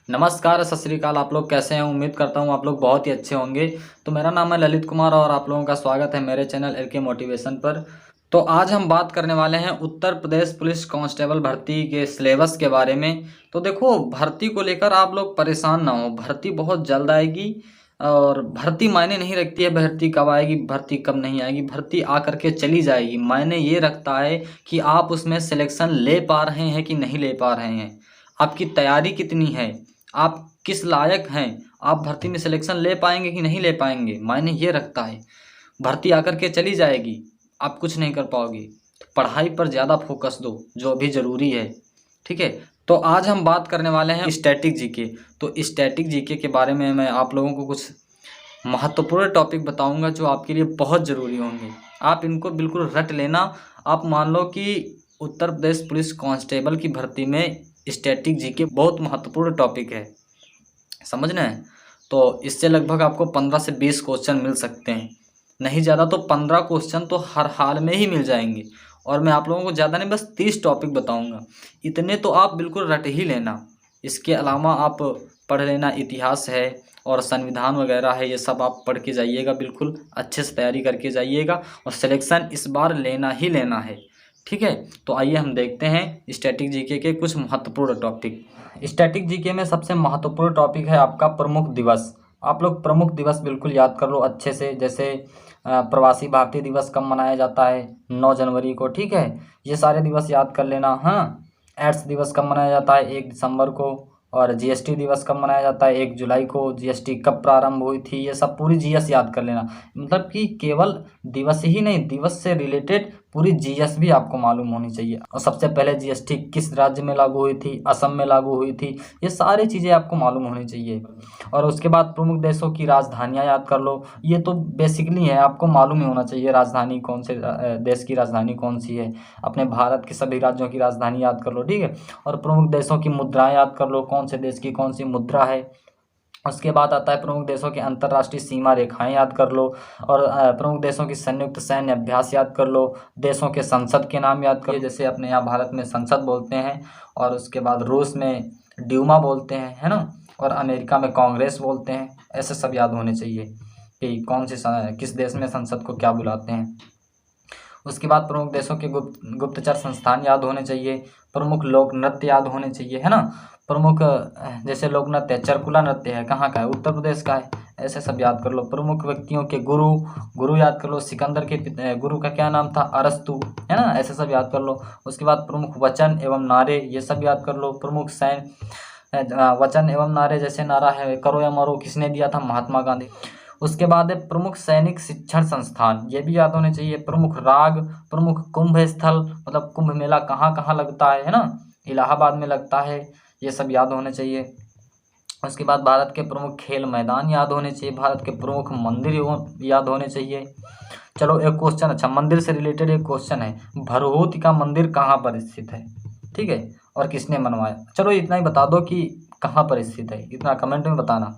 नमस्कार, सत श्री अकाल। आप लोग कैसे हैं? उम्मीद करता हूँ आप लोग बहुत ही अच्छे होंगे। तो मेरा नाम है ललित कुमार और आप लोगों का स्वागत है मेरे चैनल एल के मोटिवेशन पर। तो आज हम बात करने वाले हैं उत्तर प्रदेश पुलिस कांस्टेबल भर्ती के सिलेबस के बारे में। तो देखो, भर्ती को लेकर आप लोग परेशान ना हो। भर्ती बहुत जल्द आएगी और भर्ती मायने नहीं रखती है भर्ती कब आएगी, भर्ती कब नहीं आएगी। भर्ती आकर के चली जाएगी। मायने ये रखता है कि आप उसमें सिलेक्शन ले पा रहे हैं कि नहीं ले पा रहे हैं, आपकी तैयारी कितनी है, आप किस लायक हैं, आप भर्ती में सिलेक्शन ले पाएंगे कि नहीं ले पाएंगे, मायने ये रखता है। भर्ती आकर के चली जाएगी, आप कुछ नहीं कर पाओगे। तो पढ़ाई पर ज़्यादा फोकस दो, जो अभी ज़रूरी है। ठीक है। तो आज हम बात करने वाले हैं स्टैटिक जीके। तो स्टैटिक जीके के बारे में मैं आप लोगों को कुछ महत्वपूर्ण टॉपिक बताऊंगा जो आपके लिए बहुत ज़रूरी होंगे। आप इनको बिल्कुल रट लेना। आप मान लो कि उत्तर प्रदेश पुलिस कांस्टेबल की भर्ती में स्टैटिक जीके बहुत महत्वपूर्ण टॉपिक है, समझना है। तो इससे लगभग आपको 15 से 20 क्वेश्चन मिल सकते हैं, नहीं ज़्यादा तो 15 क्वेश्चन तो हर हाल में ही मिल जाएंगे। और मैं आप लोगों को ज़्यादा नहीं, बस 30 टॉपिक बताऊंगा। इतने तो आप बिल्कुल रट ही लेना। इसके अलावा आप पढ़ लेना, इतिहास है और संविधान वगैरह है, ये सब आप पढ़ के जाइएगा। बिल्कुल अच्छे से तैयारी करके जाइएगा और सिलेक्शन इस बार लेना ही लेना है। ठीक है। तो आइए हम देखते हैं स्टैटिक जीके के कुछ महत्वपूर्ण टॉपिक। स्टैटिक जीके में सबसे महत्वपूर्ण टॉपिक है आपका प्रमुख दिवस। आप लोग प्रमुख दिवस बिल्कुल याद कर लो अच्छे से। जैसे प्रवासी भारतीय दिवस कब मनाया जाता है? 9 जनवरी को। ठीक है, ये सारे दिवस याद कर लेना। हाँ, एड्स दिवस कब मनाया जाता है? 1 दिसंबर को। और जीएसटी दिवस कब मनाया जाता है? 1 जुलाई को। जीएसटी कब प्रारंभ हुई थी? ये सब पूरी जीएस याद कर लेना। मतलब कि केवल दिवस ही नहीं, दिवस से रिलेटेड पूरी जीएस भी आपको मालूम होनी चाहिए। और सबसे पहले जीएसटी किस राज्य में लागू हुई थी? असम में लागू हुई थी। ये सारी चीज़ें आपको मालूम होनी चाहिए। और उसके बाद प्रमुख देशों की राजधानियाँ याद कर लो। ये तो बेसिकली है, आपको मालूम ही होना चाहिए राजधानी कौन से देश की राजधानी कौन सी है। अपने भारत के सभी राज्यों की राजधानी याद कर लो। ठीक है। और प्रमुख देशों की मुद्राएं याद कर लो, कौन से देश की कौन सी मुद्रा है। उसके बाद आता है प्रमुख देशों की अंतर्राष्ट्रीय सीमा रेखाएं याद कर लो। और प्रमुख देशों की संयुक्त सैन्य अभ्यास याद कर लो। देशों के संसद के नाम याद कर लो, जैसे अपने यहाँ भारत में संसद बोलते हैं, और उसके बाद रूस में ड्यूमा बोलते हैं, है ना, और अमेरिका में कांग्रेस बोलते हैं। ऐसे सब याद होने चाहिए कि कौन सी किस देश में संसद को क्या बुलाते हैं। उसके बाद प्रमुख देशों के गुप्तचर संस्थान याद होने चाहिए। प्रमुख लोक नृत्य याद होने चाहिए, है ना। प्रमुख जैसे लोक नृत्य चरकुला नृत्य है, कहाँ का है? उत्तर प्रदेश का है। ऐसे सब याद कर लो। प्रमुख व्यक्तियों के गुरु याद कर लो। सिकंदर के गुरु का क्या नाम था? अरस्तु, है ना। ऐसे सब याद कर लो। उसके बाद प्रमुख वचन एवं नारे, ये सब याद कर लो। प्रमुख वचन एवं नारे, जैसे नारा है करो या मरो, किसने दिया था? महात्मा गांधी। उसके बाद है प्रमुख सैनिक शिक्षण संस्थान, ये भी याद होने चाहिए। प्रमुख राग, प्रमुख कुंभ स्थल, मतलब कुंभ मेला कहाँ कहाँ लगता है ना, इलाहाबाद में लगता है। ये सब याद होने चाहिए। उसके बाद भारत के प्रमुख खेल मैदान याद होने चाहिए। भारत के प्रमुख मंदिर याद होने चाहिए। चलो एक क्वेश्चन, अच्छा मंदिर से रिलेटेड एक क्वेश्चन है, भरहुति का मंदिर कहाँ पर स्थित है? ठीक है, और किसने बनवाया? चलो इतना ही बता दो कि कहाँ पर स्थित है, इतना कमेंट में बताना।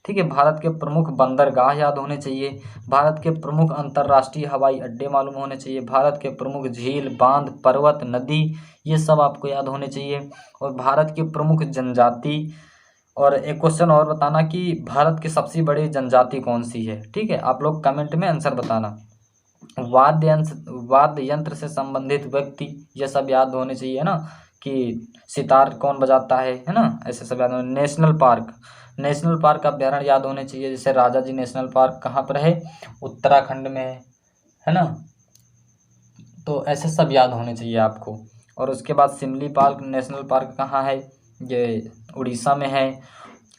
ठीक है। भारत के प्रमुख बंदरगाह याद होने चाहिए। भारत के प्रमुख अंतर्राष्ट्रीय हवाई अड्डे मालूम होने चाहिए। भारत के प्रमुख झील, बांध, पर्वत, नदी, ये सब आपको याद होने चाहिए। और भारत की प्रमुख जनजाति। और एक क्वेश्चन और बताना कि भारत की सबसे बड़ी जनजाति कौन सी है? ठीक है, आप लोग कमेंट में आंसर बताना। वाद्य यंत्र से संबंधित व्यक्ति, ये सब याद होने चाहिए ना, कि सितार कौन बजाता है ना। ऐसे सब याद होने। नेशनल पार्क अभ्यारण्य याद होने चाहिए। जैसे राजा जी नेशनल पार्क कहाँ पर है? उत्तराखंड में है ना। तो ऐसे सब याद होने चाहिए आपको। और उसके बाद सिमली पार्क नेशनल पार्क कहाँ है? ये उड़ीसा में है।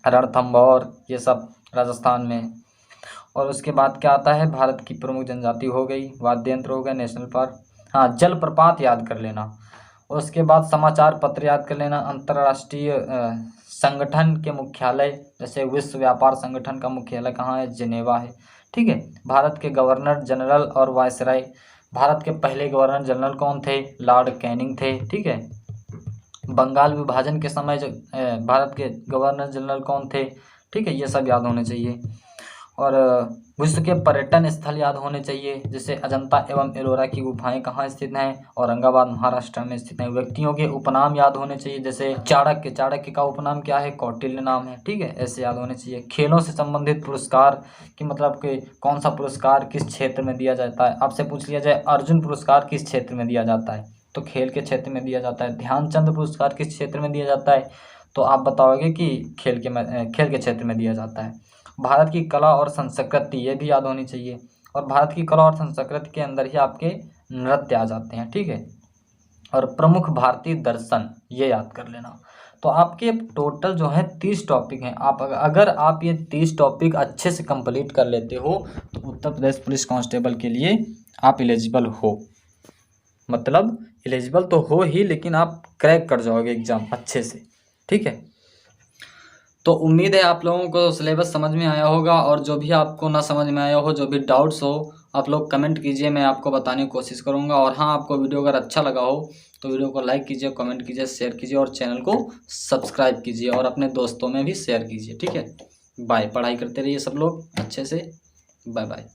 रणथंभौर, ये सब राजस्थान में। और उसके बाद क्या आता है? भारत की प्रमुख जनजाति हो गई, वाद्य यंत्र हो गया, नेशनल पार्क। हाँ, जलप्रपात याद कर लेना। और उसके बाद समाचार पत्र याद कर लेना। अंतर्राष्ट्रीय संगठन के मुख्यालय, जैसे विश्व व्यापार संगठन का मुख्यालय कहाँ है? जिनेवा है। ठीक है। भारत के गवर्नर जनरल और वायसराय, भारत के पहले गवर्नर जनरल कौन थे? लॉर्ड कैनिंग थे। ठीक है। बंगाल विभाजन के समय जो भारत के गवर्नर जनरल कौन थे? ठीक है, ये सब याद होने चाहिए। और विश्व के पर्यटन स्थल याद होने चाहिए, जैसे अजंता एवं एलोरा की गुफाएं कहाँ स्थित हैं, औरंगाबाद महाराष्ट्र में स्थित हैं। व्यक्तियों के उपनाम याद होने चाहिए, जैसे चाणक्य का उपनाम क्या है, कौटिल्य नाम है, ठीक है, ऐसे याद होने चाहिए। खेलों से संबंधित पुरस्कार कि मतलब कि कौन सा पुरस्कार किस क्षेत्र में दिया जाता है, आपसे पूछ लिया जाए अर्जुन पुरस्कार किस क्षेत्र में दिया जाता है, तो खेल के क्षेत्र में दिया जाता है। ध्यानचंद पुरस्कार किस क्षेत्र में दिया जाता है, तो आप बताओगे कि खेल के क्षेत्र में दिया जाता है। भारत की कला और संस्कृति ये भी याद होनी चाहिए, और भारत की कला और संस्कृति के अंदर ही आपके नृत्य आ जाते हैं, ठीक है। और प्रमुख भारतीय दर्शन ये याद कर लेना। तो आपके टोटल जो है 30 टॉपिक हैं। आप अगर आप ये 30 टॉपिक अच्छे से कंप्लीट कर लेते हो तो उत्तर प्रदेश पुलिस कांस्टेबल के लिए आप एलिजिबल हो। मतलब एलिजिबल तो हो ही, लेकिन आप क्रैक कर जाओगे एग्ज़ाम अच्छे से, ठीक है। तो उम्मीद है आप लोगों को सिलेबस समझ में आया होगा, और जो भी आपको ना समझ में आया हो, जो भी डाउट्स हो, आप लोग कमेंट कीजिए, मैं आपको बताने की कोशिश करूंगा। और हाँ, आपको वीडियो अगर अच्छा लगा हो तो वीडियो को लाइक कीजिए, कमेंट कीजिए, शेयर कीजिए, और चैनल को सब्सक्राइब कीजिए, और अपने दोस्तों में भी शेयर कीजिए, ठीक है। बाय। पढ़ाई करते रहिए सब लोग अच्छे से। Bye bye.